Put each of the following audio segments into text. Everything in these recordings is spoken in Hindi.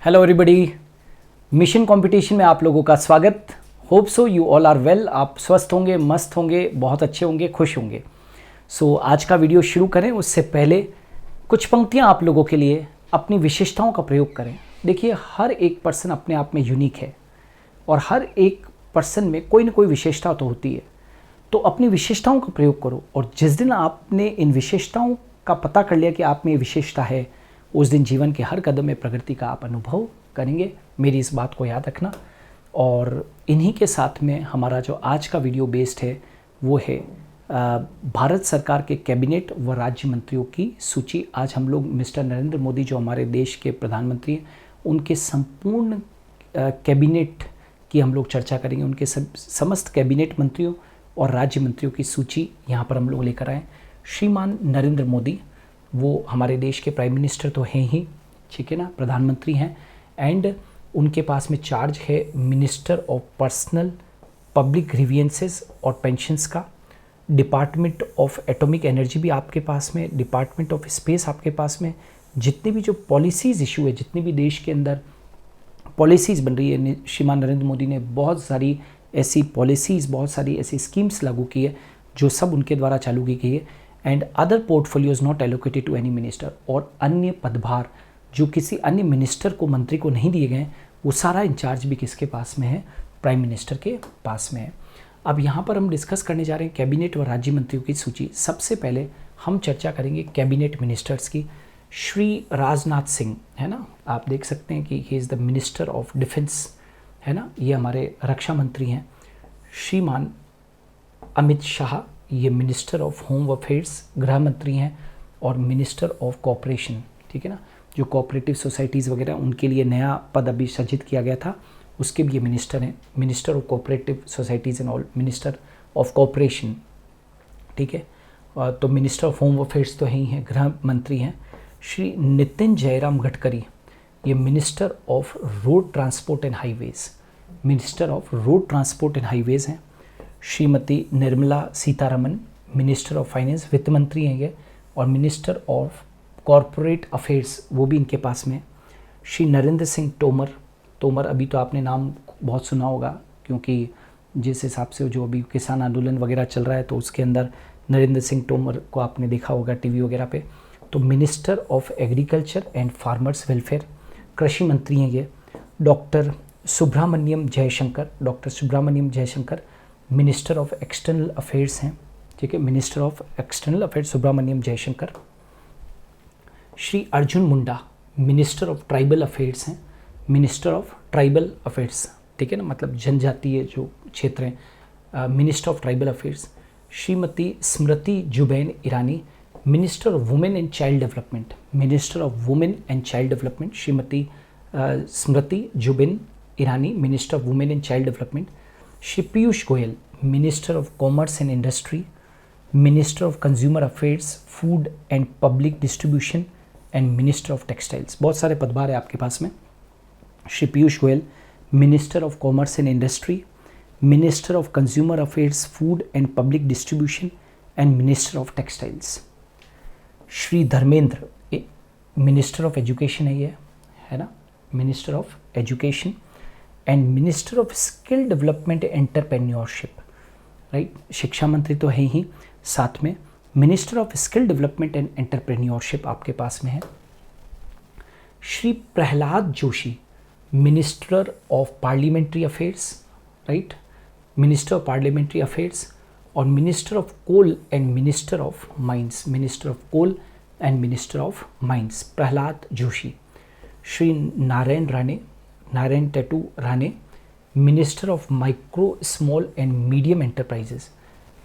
हेलो एवरीबॉडी, मिशन कंपटीशन में आप लोगों का स्वागत। Hope so you all are well. आप स्वस्थ होंगे, मस्त होंगे, बहुत अच्छे होंगे, खुश होंगे। आज का वीडियो शुरू करें उससे पहले कुछ पंक्तियां आप लोगों के लिए अपनी विशेषताओं का प्रयोग करें। देखिए, हर एक पर्सन अपने आप में यूनिक है और हर एक पर्सन में कोई ना कोई विशेषता तो होती है। तो अपनी विशेषताओं का प्रयोग करो और जिस दिन आपने इन विशेषताओं का पता कर लिया कि आप में ये विशेषता है, उस दिन जीवन के हर कदम में प्रगति का आप अनुभव करेंगे। मेरी इस बात को याद रखना। और इन्हीं के साथ में हमारा जो आज का वीडियो बेस्ड है वो है भारत सरकार के कैबिनेट व राज्य मंत्रियों की सूची। आज हम लोग मिस्टर नरेंद्र मोदी जो हमारे देश के प्रधानमंत्री हैं, उनके संपूर्ण कैबिनेट की हम लोग चर्चा करेंगे। उनके समस्त कैबिनेट मंत्रियों और राज्य मंत्रियों की सूची यहाँ पर हम लोग लेकर आए। श्रीमान नरेंद्र मोदी, वो हमारे देश के प्राइम मिनिस्टर तो हैं ही, ठीक है ना, प्रधानमंत्री हैं। एंड उनके पास में चार्ज है minister of personnel public grievances और पेंशन्स का। डिपार्टमेंट ऑफ एटॉमिक एनर्जी भी आपके पास में, डिपार्टमेंट ऑफ स्पेस आपके पास में। जितने भी जो पॉलिसीज़ इशू है, जितनी भी देश के अंदर पॉलिसीज़ बन रही है, श्रीमान नरेंद्र मोदी ने बहुत सारी ऐसी पॉलिसीज़, बहुत सारी ऐसी स्कीम्स लागू की है जो सब उनके द्वारा चालू की गई है। And other portfolios not allocated to any minister, और अन्य पदभार जो किसी अन्य मिनिस्टर को, मंत्री को नहीं दिए गए, वो सारा इंचार्ज भी किसके पास में है? प्राइम मिनिस्टर के पास में है। अब यहाँ पर हम डिस्कस करने जा रहे हैं कैबिनेट व राज्य मंत्रियों की सूची। सबसे पहले हम चर्चा करेंगे कैबिनेट मिनिस्टर्स की। श्री राजनाथ सिंह, है ना, आप देख सकते हैं कि he is the minister of defence, है ना, ये हमारे रक्षा मंत्री हैं। श्रीमान अमित शाह, ये मिनिस्टर ऑफ होम अफेयर्स, गृह मंत्री हैं। और मिनिस्टर ऑफ कॉपरेशन, ठीक है ना, जो कोऑपरेटिव सोसाइटीज़ वगैरह उनके लिए नया पद अभी सृजित किया गया था, उसके भी ये मिनिस्टर हैं। Minister of cooperative societies and all, minister of corporation, ठीक है। तो मिनिस्टर ऑफ होम अफेयर्स तो ही हैं, गृह मंत्री हैं। श्री नितिन जयराम गडकरी, ये minister of road transport and highways, minister of road transport and highways हैं। Shrimati Nirmala Sitharaman, minister of finance, वित्त मंत्री हैं ये। और मिनिस्टर ऑफ कॉरपोरेट अफेयर्स, वो भी इनके पास में। श्री नरेंद्र सिंह तोमर, अभी तो आपने नाम बहुत सुना होगा, क्योंकि जिस हिसाब से जो अभी किसान आंदोलन वगैरह चल रहा है, तो उसके अंदर नरेंद्र सिंह तोमर को आपने देखा होगा टीवी वगैरह पे। तो minister of agriculture and farmers welfare, कृषि मंत्री हैं ये। Doctor Subrahmanyam Jaishankar, minister of external affairs हैं, ठीक है, minister of external affairs Subrahmanyam Jaishankar. Shri Arjun Munda, minister of tribal affairs हैं, मिनिस्टर ऑफ ट्राइबल अफेयर्स, ठीक है ना, मतलब जनजातीय जो क्षेत्र हैं, minister of tribal affairs. Shrimati Smriti Zubin Irani, minister of women and child development, minister of women and child development, Shrimati Smriti Zubin Irani, minister of women and child development. Shri Piyush Goyal, minister of commerce and industry, minister of consumer affairs, food and public distribution and minister of textiles. बहुत सारे पदभार है आपके पास में। Shri Piyush Goyal, minister of commerce and industry, minister of consumer affairs, food and public distribution and minister of textiles. Shri Dharmendra, minister of education है ये, है ना, minister of education and minister of skill development entrepreneurship, right, शिक्षा मंत्री तो है ही, साथ में minister of skill development and entrepreneurship आपके पास में है। Shri Prahlad Joshi, minister of parliamentary affairs, right, minister of parliamentary affairs. और minister of coal and minister of mines, minister of coal and minister of mines, Prahlad Joshi. Shri Narayan Tatu Rane, minister of micro small and medium enterprises,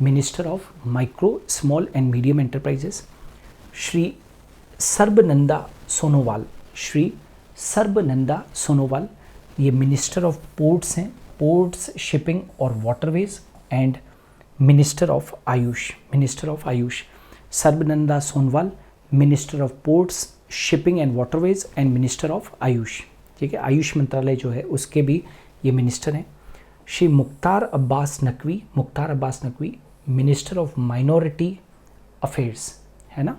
minister of micro small and medium enterprises. Shri Sarbananda Sonowal, ये मिनिस्टर ऑफ पोर्ट्स हैं, पोर्ट्स, शिपिंग और waterways and minister of Ayush. Sarbananda Sonowal, minister of ports, shipping and waterways and minister of Ayush, ठीक है, आयुष मंत्रालय जो है उसके भी ये मिनिस्टर हैं। Shri Mukhtar Abbas Naqvi, minister of minority affairs, है ना,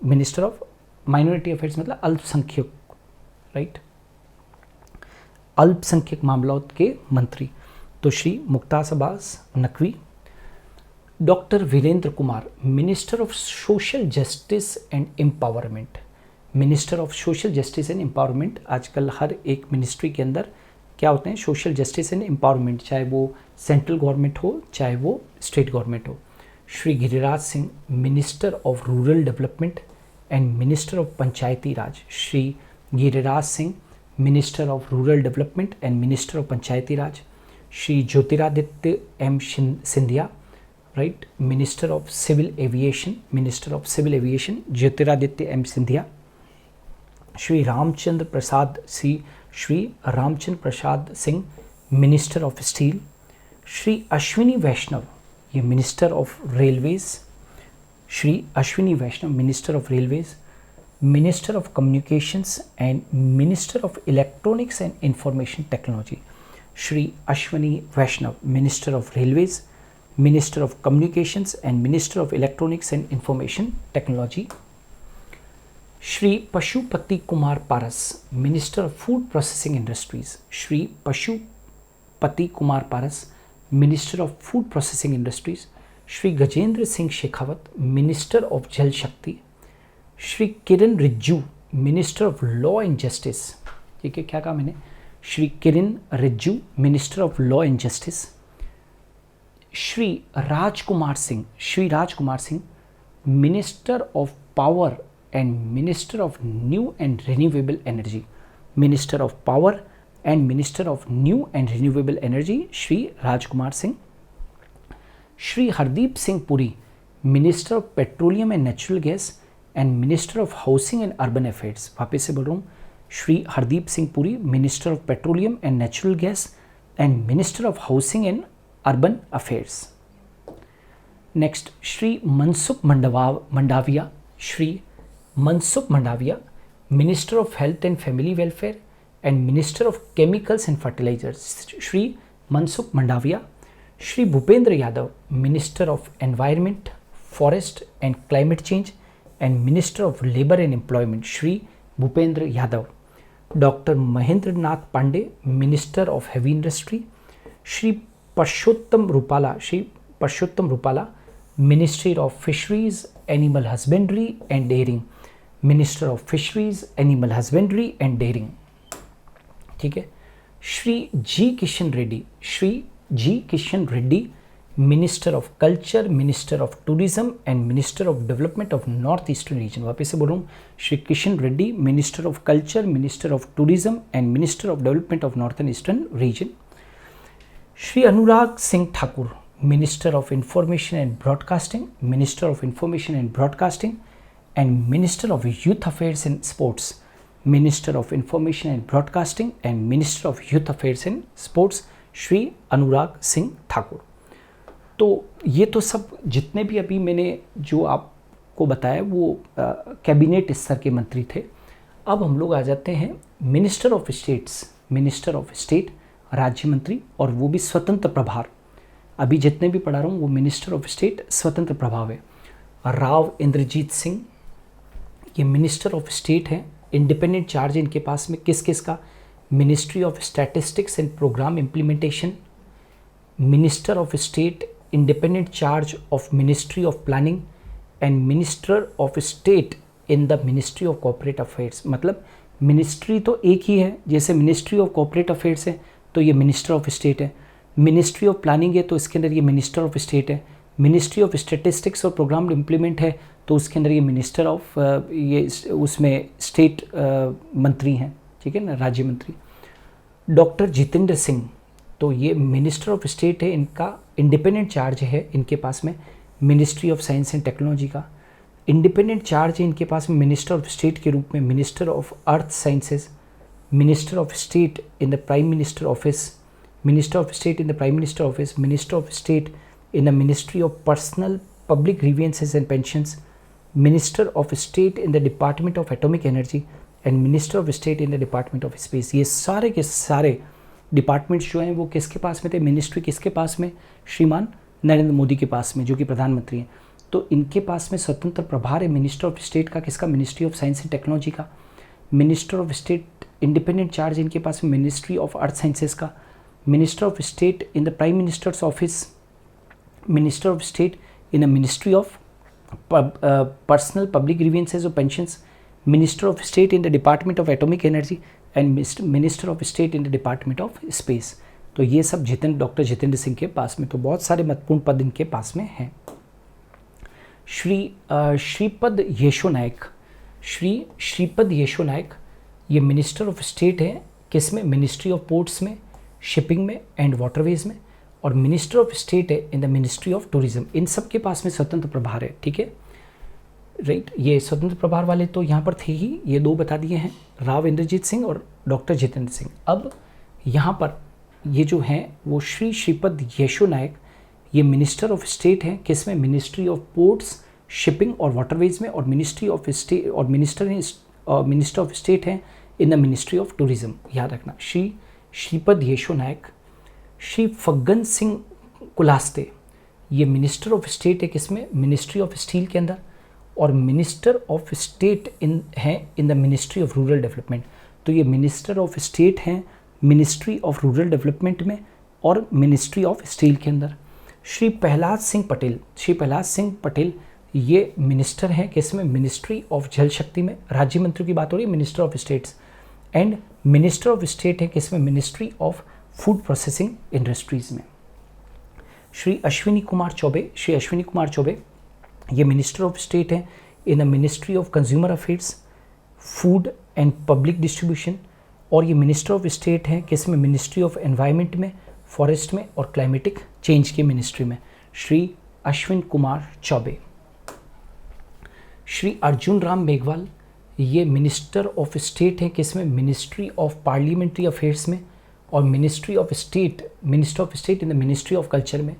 मिनिस्टर ऑफ माइनॉरिटी अफेयर्स मतलब अल्पसंख्यक, राइट। अल्पसंख्यक मामलों के मंत्री, तो Shri Mukhtar Abbas Naqvi. Doctor Virendra Kumar, minister of social justice and empowerment, minister of social justice and empowerment. आजकल हर एक मिनिस्ट्री के अंदर क्या होते हैं, सोशल जस्टिस एंड एम्पावरमेंट, चाहे वो सेंट्रल गवर्नमेंट हो चाहे वो स्टेट गवर्नमेंट हो। Shri Giriraj Singh, minister of rural development and minister of Panchayati Raj, Shri Giriraj Singh, minister of rural development and minister of Panchayati Raj. Shri Jyotiraditya M Scindia, right, minister of civil aviation, minister of civil aviation Jyotiraditya M Scindia. Shri Ramchandra Prasad Singh, minister of steel. Shri Ashwini Vaishnaw, ये minister of railways, Shri Ashwini Vaishnaw, minister of railways. Minister of communications and minister of electronics and information technology, Shri Ashwini Vaishnaw, minister of railways, minister of communications and minister of electronics and information technology. Shri Pashupati Kumar Paras, minister of food processing industries, Shri Pashupati Kumar Paras, minister of food processing industries. Shri Gajendra Singh Shekhawat, minister of Jal Shakti. Shri Kiren Rijiju, minister of law and justice, ठीक है, क्या कहा मैंने, Shri Kiren Rijiju, minister of law and justice. Shri Rajkumar Singh, minister of power and minister of new and renewable energy, minister of power and minister of new and renewable energy, Shri Rajkumar Singh. Shri Hardeep Singh Puri, minister of petroleum and natural gas and minister of housing and urban affairs, वापस से बोल रहा हूँ, Shri Hardeep Singh Puri, minister of petroleum and natural gas and minister of housing and urban affairs. Next, Shri Mansukh Mandaviya, minister of health and family welfare and minister of chemicals and fertilizers, Shri Mansukh Mandaviya. Shri Bhupender Yadav, minister of environment, forest and climate change and minister of labour and employment, Shri Bhupender Yadav. Doctor Mahendra Nath Pandey, minister of heavy industry. Shri Parshottam Rupala, ministry of fisheries, animal husbandry and dairying, minister of fisheries, animal husbandry and dairying, ठीक है। Shri G Kishan Reddy, minister of culture, minister of tourism and minister of development of north eastern region, वापस से बोल रहा हूँ, Shri Kishan Reddy, minister of culture, minister of tourism and minister of development of northern eastern region. Shri Anurag Singh Thakur, minister of information and broadcasting, minister of information and broadcasting and minister of youth affairs and sports, minister of information and broadcasting and minister of youth affairs and sports, Shri Anurag Singh Thakur. तो ये तो सब जितने भी अभी मैंने जो आपको बताया वो कैबिनेट स्तर के मंत्री थे। अब हम लोग आ जाते हैं मिनिस्टर ऑफ स्टेट, राज्य मंत्री, और वो भी स्वतंत्र प्रभार। अभी जितने भी पढ़ा रहा हूँ वो मिनिस्टर ऑफ स्टेट स्वतंत्र प्रभाव है। राव इंद्रजीत सिंह, ये मिनिस्टर ऑफ स्टेट हैं, इंडिपेंडेंट चार्ज इनके पास में किस किस का, ministry of statistics and programme implementation, minister of state independent charge of ministry of planning and minister of state in the ministry of corporate affairs. मतलब मिनिस्ट्री तो एक ही है, जैसे मिनिस्ट्री ऑफ कॉर्पोरेट अफेयर्स है तो ये मिनिस्टर ऑफ स्टेट है, मिनिस्ट्री ऑफ प्लानिंग है तो इसके अंदर ये मिनिस्टर ऑफ स्टेट है, मिनिस्ट्री ऑफ स्टैटिस्टिक्स और प्रोग्राम इम्प्लीमेंट है तो उसके अंदर ये मिनिस्टर ऑफ ये उसमें स्टेट मंत्री हैं, ठीक है ना, राज्य मंत्री। डॉक्टर जितेंद्र सिंह, तो ये मिनिस्टर ऑफ स्टेट है, इनका इंडिपेंडेंट चार्ज है इनके पास में ministry of science and technology का, इंडिपेंडेंट चार्ज है इनके पास में मिनिस्टर ऑफ स्टेट के रूप में minister of earth sciences, minister of state in the prime minister office, minister of state in the prime minister office, minister of state in the ministry of personnel public grievances and pensions, minister of state in the department of atomic energy and minister of state in the department of space. ये सारे के सारे डिपार्टमेंट्स जो हैं वो किसके पास में थे, मिनिस्ट्री किसके पास में, श्रीमान नरेंद्र मोदी के पास में जो कि प्रधानमंत्री हैं। तो इनके पास में स्वतंत्र प्रभार है मिनिस्टर ऑफ स्टेट का, किसका, ministry of science and technology का, minister of state independent charge इनके पास में मिनिस्ट्री ऑफ अर्थ साइंसेस का, minister of state in the prime minister's office, minister of state in the ministry of personnel public grievances और pensions, minister of state in the department of atomic energy and minister of state in the department of space. तो ये सब डॉक्टर जितेंद्र सिंह के पास में, तो बहुत सारे महत्वपूर्ण पद इनके पास में हैं। श्रीपद येशो नायक, श्रीपद येशो नायक ये मिनिस्टर ऑफ स्टेट है किसमें, मिनिस्ट्री ऑफ पोर्ट्स में, शिपिंग में एंड वाटरवेज में, और मिनिस्टर ऑफ स्टेट है in the ministry of tourism. इन सब के पास में स्वतंत्र प्रभार है, ठीक है, राइट। ये स्वतंत्र प्रभार वाले तो यहाँ पर थे ही, ये दो बता दिए हैं, राव इंद्रजीत सिंह और डॉक्टर जितेंद्र सिंह। अब यहाँ पर ये जो हैं वो श्रीपद येशो नायक ये मिनिस्टर ऑफ स्टेट हैं किसमें, मिनिस्ट्री ऑफ पोर्ट्स, शिपिंग और वाटरवेज में, और मिनिस्ट्री ऑफ स्टेट और मिनिस्टर ऑफ स्टेट हैं in the ministry of tourism, याद रखना। श्रीपद येशो नायक। श्री फग्गन सिंह कुलास्ते ये मिनिस्टर ऑफ स्टेट है किसमें, मिनिस्ट्री ऑफ स्टील के अंदर, और minister of state in the ministry of rural development. तो ये मिनिस्टर ऑफ स्टेट हैं मिनिस्ट्री ऑफ रूरल डेवलपमेंट में और मिनिस्ट्री ऑफ स्टील के अंदर। श्री प्रहलाद सिंह पटेल ये मिनिस्टर हैं किसमें, मिनिस्ट्री ऑफ जल शक्ति में, राज्य मंत्री की बात हो रही है, minister of states, and minister of state है किसमें, ministry of food processing industries में। श्री अश्विनी कुमार चौबे ये मिनिस्टर ऑफ स्टेट हैं in the ministry of consumer affairs, food and public distribution, और ये मिनिस्टर ऑफ स्टेट हैं किसमें, मिनिस्ट्री ऑफ एनवायरनमेंट में, फॉरेस्ट में और क्लाइमेटिक चेंज की मिनिस्ट्री में। श्री अश्विन कुमार चौबे। श्री अर्जुन राम मेघवाल ये मिनिस्टर ऑफ स्टेट हैं किसमें, मिनिस्ट्री ऑफ पार्लियामेंट्री अफेयर्स में और minister of state in the ministry of culture में।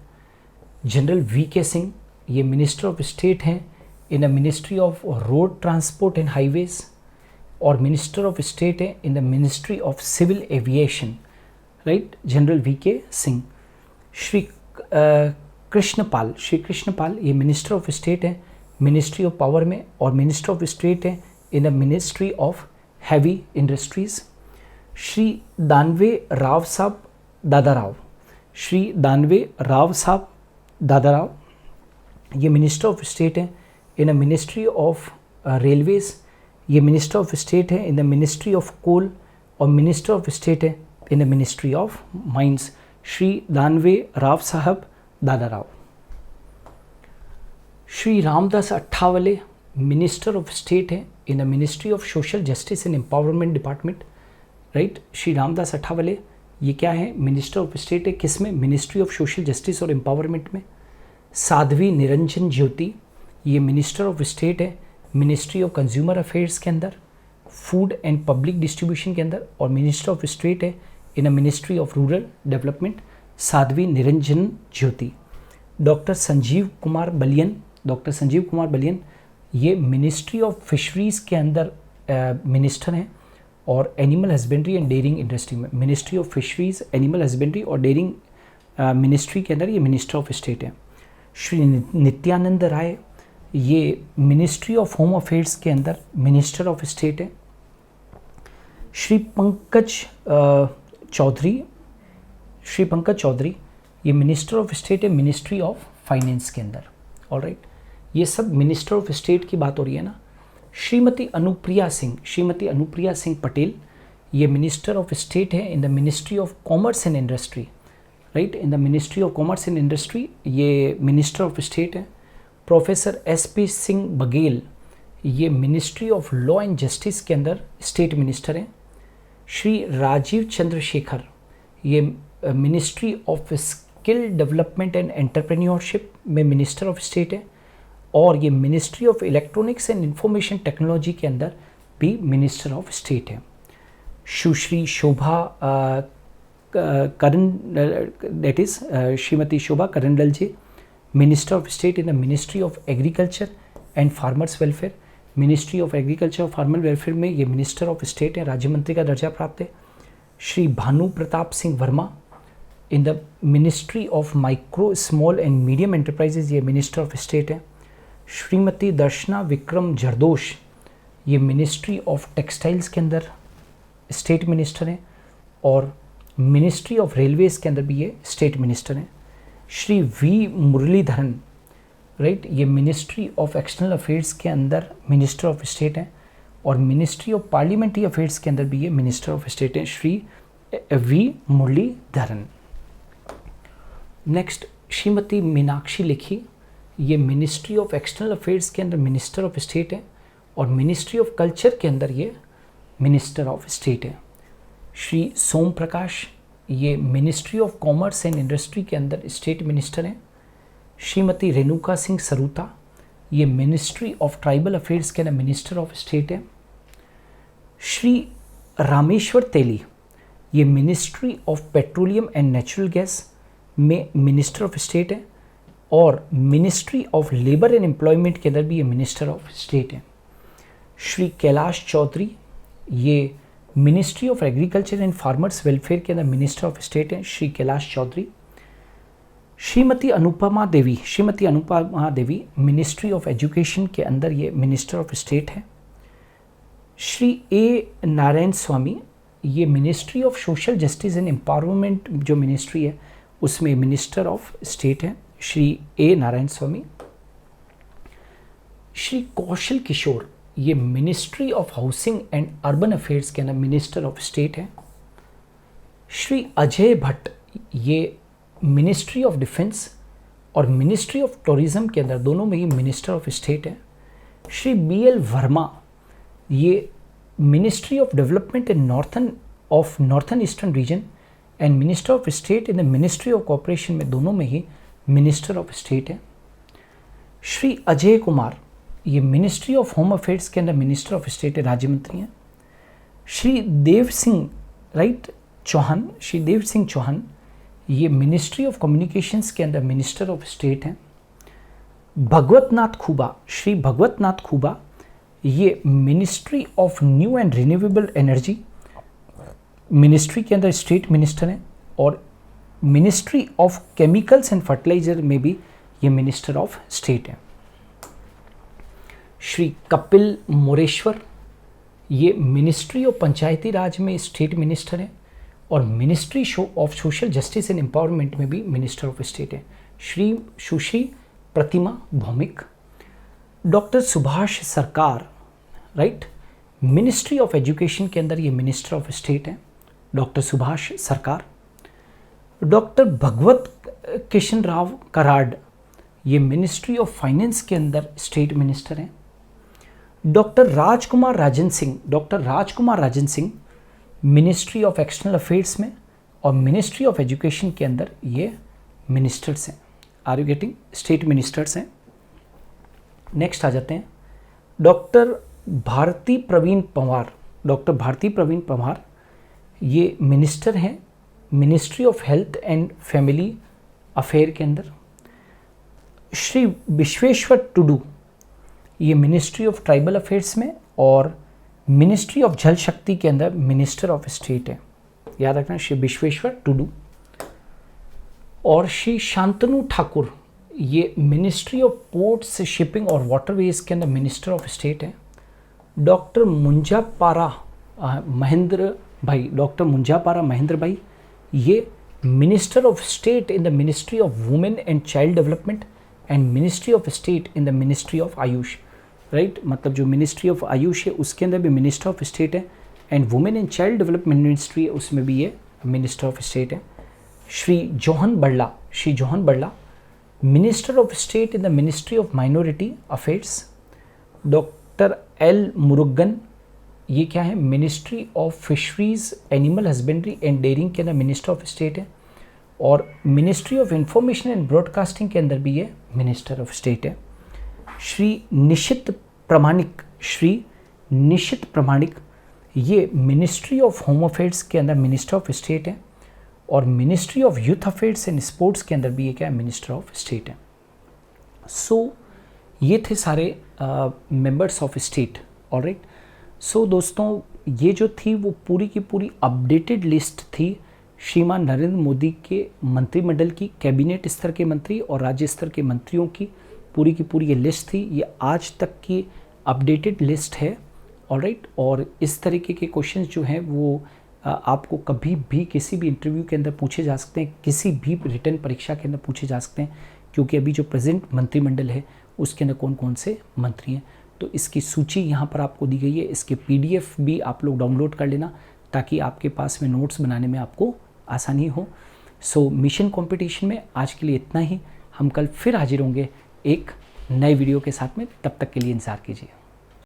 जनरल वीके सिंह ये मिनिस्टर ऑफ स्टेट हैं in the ministry of road transport and highways, और मिनिस्टर ऑफ स्टेट है in the ministry of civil aviation, right, general V K Singh. Shri Krishnapal ये मिनिस्टर ऑफ स्टेट है मिनिस्ट्री ऑफ पावर में, और मिनिस्टर ऑफ स्टेट है in the ministry of heavy industries. Shri Danve Rao Saheb Dadarao ये मिनिस्टर ऑफ स्टेट है in the ministry of railways, ये मिनिस्टर ऑफ स्टेट है in the ministry of coal, और मिनिस्टर ऑफ स्टेट है in the ministry of mines. Shri Danve Rao Saheb Dadarao. Shri Ramdas Athawale minister of state है in the ministry of social justice and empowerment department, right. Shri Ramdas Athawale ये क्या है, मिनिस्टर ऑफ स्टेट है किसमें, मिनिस्ट्री ऑफ सोशल जस्टिस और एम्पावरमेंट में। साध्वी निरंजन ज्योति ये मिनिस्टर ऑफ स्टेट है मिनिस्ट्री ऑफ कंज्यूमर अफेयर्स के अंदर, फूड एंड पब्लिक डिस्ट्रीब्यूशन के अंदर, और मिनिस्टर ऑफ स्टेट है in a ministry of rural development, Sadhvi Niranjan Jyoti. Doctor Sanjeev Kumar Balyan ये मिनिस्ट्री ऑफ फिशरीज़ के अंदर मिनिस्टर हैं, और animal husbandry and dairying industry में, ministry of fisheries, animal husbandry और डेयरिंग मिनिस्ट्री के अंदर ये मिनिस्टर ऑफ स्टेट हैं। श्री नित्यानंद राय ये मिनिस्ट्री ऑफ होम अफेयर्स के अंदर मिनिस्टर ऑफ स्टेट है। श्री पंकज चौधरी ये मिनिस्टर ऑफ स्टेट है मिनिस्ट्री ऑफ फाइनेंस के अंदर, ऑलराइट। ये सब मिनिस्टर ऑफ स्टेट की बात हो रही है ना। श्रीमती अनुप्रिया सिंह पटेल ये मिनिस्टर ऑफ स्टेट है in the ministry of commerce and industry, right, in the ministry of commerce and industry ये मिनिस्टर ऑफ स्टेट है। प्रोफेसर SP सिंह बघेल ये ministry of law and justice के अंदर स्टेट मिनिस्टर हैं। श्री राजीव चंद्रशेखर ये ministry of skill development and entrepreneurship में मिनिस्टर ऑफ स्टेट है, और ये ministry of electronics and information technology के अंदर भी मिनिस्टर ऑफ स्टेट है। सुश्री शोभा Shrimati Shobha Karandlaje ji minister of state in the ministry of agriculture and farmers welfare, ministry of agriculture और फार्मर वेलफेयर में ये मिनिस्टर ऑफ स्टेट है, राज्य मंत्री का दर्जा प्राप्त है। श्री भानु प्रताप सिंह वर्मा इन the ministry of micro small and medium enterprises ये मिनिस्टर ऑफ स्टेट है। श्रीमती दर्शना विक्रम जरदोश ये मिनिस्ट्री ऑफ टेक्सटाइल्स के अंदर, स्टेट मिनिस्टर हैं और मिनिस्ट्री ऑफ रेलवेज़ के अंदर भी ये स्टेट मिनिस्टर हैं। श्री वी मुरलीधरन, राइट, ये मिनिस्ट्री ऑफ एक्सटर्नल अफेयर्स के अंदर मिनिस्टर ऑफ स्टेट हैं और मिनिस्ट्री ऑफ पार्लियामेंट्री अफेयर्स के अंदर भी ये मिनिस्टर ऑफ स्टेट हैं, श्री वी मुरलीधरन। नेक्स्ट, श्रीमती मीनाक्षी लेखी, ये मिनिस्ट्री ऑफ एक्सटर्नल अफेयर्स के अंदर मिनिस्टर ऑफ स्टेट है और मिनिस्ट्री ऑफ कल्चर के अंदर ये मिनिस्टर ऑफ स्टेट है। श्री सोम प्रकाश, ये ministry of commerce and industry के अंदर स्टेट मिनिस्टर हैं। श्रीमती रेणुका सिंह सरूता, ये मिनिस्ट्री ऑफ ट्राइबल अफेयर्स के अंदर मिनिस्टर ऑफ स्टेट है। श्री रामेश्वर तेली, ये ministry of petroleum and natural gas में मिनिस्टर ऑफ स्टेट है और ministry of labour and employment के अंदर भी ये मिनिस्टर ऑफ स्टेट है। श्री कैलाश चौधरी, ये ministry of agriculture and farmers welfare के अंदर मिनिस्टर ऑफ स्टेट हैं, श्री कैलाश चौधरी। श्रीमती अनुपमा देवी मिनिस्ट्री ऑफ एजुकेशन के अंदर ये मिनिस्टर ऑफ स्टेट है। श्री ए नारायण स्वामी, ये ministry of social justice and empowerment जो मिनिस्ट्री है उसमें मिनिस्टर ऑफ स्टेट है, श्री ए नारायण स्वामी। श्री कौशल किशोर, ये ministry of housing and urban affairs के अंदर मिनिस्टर ऑफ स्टेट है। श्री अजय भट्ट, ये मिनिस्ट्री ऑफ डिफेंस और मिनिस्ट्री ऑफ टूरिज्म के अंदर दोनों में ही मिनिस्टर ऑफ स्टेट है। श्री बी एल वर्मा, ये ministry of development in northern eastern reason and minister of state in the ministry of corporation में दोनों में ही मिनिस्टर ऑफ स्टेट है। श्री अजय कुमार, ये मिनिस्ट्री ऑफ होम अफेयर्स के अंदर मिनिस्टर ऑफ स्टेट है, राज्य मंत्री हैं। श्री देव सिंह चौहान, ये मिनिस्ट्री ऑफ कम्युनिकेशंस के अंदर मिनिस्टर ऑफ स्टेट हैं। श्री भगवत नाथ खूबा, ये ministry of new and renewable energy ministry के अंदर स्टेट मिनिस्टर हैं और ministry of chemicals and fertiliser में भी ये मिनिस्टर ऑफ स्टेट हैं। श्री कपिल मोरेश्वर, ये मिनिस्ट्री ऑफ पंचायती राज में स्टेट मिनिस्टर हैं और ministry of social justice and empowerment में भी मिनिस्टर ऑफ स्टेट है, श्री सुश्री प्रतिमा भौमिक। डॉक्टर सुभाष सरकार, राइट, मिनिस्ट्री ऑफ एजुकेशन के अंदर ये मिनिस्टर ऑफ स्टेट है, डॉक्टर सुभाष सरकार। डॉक्टर भगवत किशन राव कराड, ये मिनिस्ट्री ऑफ फाइनेंस के अंदर स्टेट मिनिस्टर हैं। Doctor Rajkumar Rajan Singh ministry of external affairs में और मिनिस्ट्री ऑफ एजुकेशन के अंदर ये मिनिस्टर्स हैं, are you getting, state ministers हैं। नेक्स्ट आ जाते हैं डॉक्टर भारती प्रवीण पंवार, ये मिनिस्टर हैं ministry of health and family affair के अंदर। श्री विश्वेश्वर टुडू, ये मिनिस्ट्री ऑफ ट्राइबल अफेयर्स में और मिनिस्ट्री ऑफ जल शक्ति के अंदर मिनिस्टर ऑफ स्टेट है, याद रखना, श्री विश्वेश्वर टुडू। और श्री शांतनु ठाकुर, ये मिनिस्ट्री ऑफ पोर्ट्स, शिपिंग और वाटरवेज के अंदर मिनिस्टर ऑफ स्टेट है। डॉक्टर मुंजापारा महेंद्र भाई, ये minister of state in the ministry of women and child development and ministry of state in the ministry of Ayush, right, मतलब जो मिनिस्ट्री ऑफ आयुष है उसके अंदर भी मिनिस्टर ऑफ स्टेट है and women and child development ministry है उसमें भी ये मिनिस्टर ऑफ स्टेट है। Shri Johan Barla minister of state in the ministry of minority affairs. Doctor L Murugan, ये क्या है, ministry of fisheries, animal husbandry and dairying के अंदर मिनिस्टर ऑफ स्टेट है और ministry of information and broadcasting के अंदर भी ये मिनिस्टर ऑफ स्टेट है। श्री निशित प्रमाणिक, ये मिनिस्ट्री ऑफ होम अफेयर्स के अंदर मिनिस्टर ऑफ स्टेट है और ministry of youth affairs and sports के अंदर भी ये क्या है, मिनिस्टर ऑफ स्टेट है। सो ये थे सारे मेंबर्स ऑफ स्टेट, ऑलराइट। सो दोस्तों, ये जो थी वो पूरी की पूरी अपडेटेड लिस्ट थी श्रीमान नरेंद्र मोदी के मंत्रिमंडल की, कैबिनेट स्तर के मंत्री और राज्य स्तर के मंत्रियों की पूरी ये लिस्ट थी। ये आज तक की अपडेटेड लिस्ट है ऑलराइट। और इस तरीके के क्वेश्चंस जो हैं वो आपको कभी भी किसी भी इंटरव्यू के अंदर पूछे जा सकते हैं, किसी भी रिटन परीक्षा के अंदर पूछे जा सकते हैं, क्योंकि अभी जो प्रेजेंट मंत्रिमंडल है उसके अंदर कौन कौन से मंत्री हैं। तो इसकी सूची यहाँ पर आपको दी गई है, इसके PDF भी आप लोग डाउनलोड कर लेना ताकि आपके पास में नोट्स बनाने में आपको आसानी हो। सो मिशन कंपटीशन में आज के लिए इतना ही। हम कल फिर हाजिर होंगे एक नए वीडियो के साथ में, तब तक के लिए इंतज़ार कीजिए।